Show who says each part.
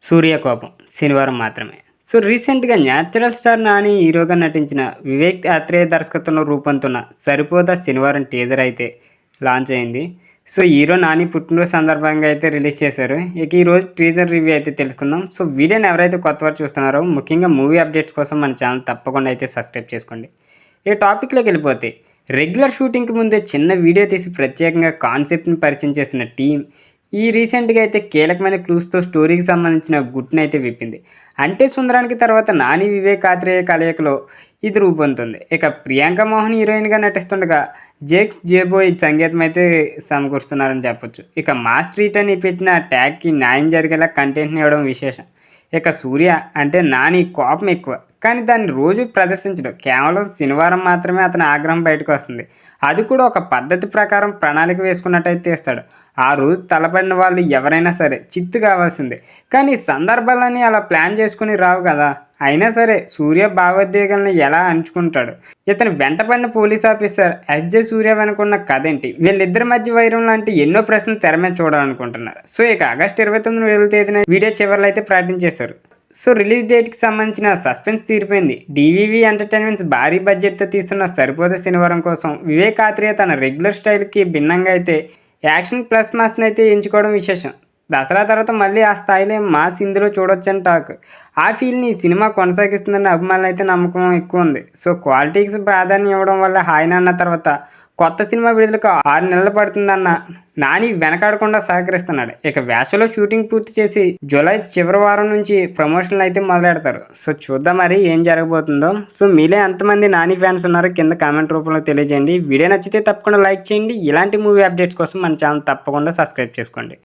Speaker 1: సూర్య కోపం శనివారం మాత్రమే. సో రీసెంట్గా న్యాచురల్ స్టార్ నాని హీరోగా నటించిన వివేక్ ఆత్రేయ దర్శకత్వంలో రూపొందుతున్న సరిపోదా శనివారం టీజర్ అయితే లాంచ్ అయింది. సో హీరో నాని పుట్టినరోజు సందర్భంగా అయితే రిలీజ్ చేశారు. ఇక ఈరోజు టీజర్ రివ్యూ అయితే తెలుసుకుందాం. సో వీడియోని ఎవరైతే కొత్త వారు చూస్తున్నారో ముఖ్యంగా మూవీ అప్డేట్స్ కోసం మన ఛానల్ తప్పకుండా అయితే సబ్స్క్రైబ్ చేసుకోండి. ఈ టాపిక్లోకి వెళ్ళిపోతే రెగ్యులర్ షూటింగ్కి ముందే చిన్న వీడియో తీసి ప్రత్యేకంగా కాన్సెప్ట్ని పరిచయం చేసిన టీం ఈ రీసెంట్గా అయితే కీలకమైన క్లూస్తో స్టోరీకి సంబంధించిన గుట్టును అయితే విప్పింది. అంటే సుందరానికి తర్వాత నాని వివేక్ ఆత్రేయ కలయికలో ఇది రూపొందుతుంది. ఇక ప్రియాంక మోహన్ హీరోయిన్గా నటిస్తుండగా జేక్స్ జేబోయ్ సంగీతం అయితే సమకూరుస్తున్నారని చెప్పొచ్చు. ఇక మాస్ ట్రీట్ అని పెట్టిన ట్యాగ్కి న్యాయం జరిగేలా కంటెంట్ని ఇవ్వడం విశేషం. ఇక సూర్య అంటే నాని కోపం ఎక్కువ, కానీ దాన్ని రోజు ప్రదర్శించడం, కేవలం శనివారం మాత్రమే అతని ఆగ్రహం బయటకు వస్తుంది. అది కూడా ఒక పద్ధతి ప్రకారం ప్రణాళిక వేసుకున్నట్టయితే తీస్తాడు. ఆ రోజు తలపడిన వాళ్ళు ఎవరైనా సరే చిత్తు కావాల్సిందే. కానీ సందర్భాలన్నీ అలా ప్లాన్ చేసుకుని రావు కదా. అయినా సరే సూర్య భావోద్వేగాలను ఎలా అంచుకుంటాడు, ఇతను వెంటపడిన పోలీస్ ఆఫీసర్ ఎస్జే సూర్య వెనుకున్న కథ ఏంటి, వీళ్ళిద్దరి మధ్య వైరం లాంటి ఎన్నో ప్రశ్నలు తెర మీద చూడాలనుకుంటున్నారు. సో ఇక ఆగస్టు 29 తేదీన వీడియో చివరిలో అయితే ప్రకటించేశారు. సో రిలీజ్ డేట్కి సంబంధించిన సస్పెన్స్ తీరిపోయింది. డివివి ఎంటర్టైన్మెంట్స్ భారీ బడ్జెట్తో తీస్తున్న సరిపోదా శనివారం కోసం వివేక్ ఆత్రేయ తన రెగ్యులర్ స్టైల్కి భిన్నంగా అయితే యాక్షన్ ప్లస్ మాస్ని అయితే ఎంచుకోవడం విశేషం. దసరా తర్వాత మళ్ళీ ఆ స్థాయిలో మాస్ ఇందులో చూడొచ్చని టాక్. ఆ ఫీల్ని సినిమా కొనసాగిస్తుందని అభిమానులు అయితే నమ్మకం ఎక్కువ ఉంది. సో క్వాలిటీకి ప్రాధాన్యం ఇవ్వడం వల్ల హాయ్ అన్న తర్వాత కొత్త సినిమా విడుదలకు 6 నెలలు పడుతుందన్న నాని వెనకాడకుండా సహకరిస్తున్నాడు. ఇక వేసవిలో షూటింగ్ పూర్తి చేసి జూలై చివరి వారం నుంచి ప్రమోషన్లు అయితే మొదలెడతారు. సో చూద్దాం మరి ఏం జరగబోతుందో. సో మీలో ఎంతమంది నాని ఫ్యాన్స్ ఉన్నారో కింద కామెంట్ రూపంలో తెలియజేయండి. వీడియో నచ్చితే తప్పకుండా లైక్ చేయండి. ఇలాంటి మూవీ అప్డేట్స్ కోసం మన ఛానల్ తప్పకుండా సబ్స్క్రైబ్ చేసుకోండి.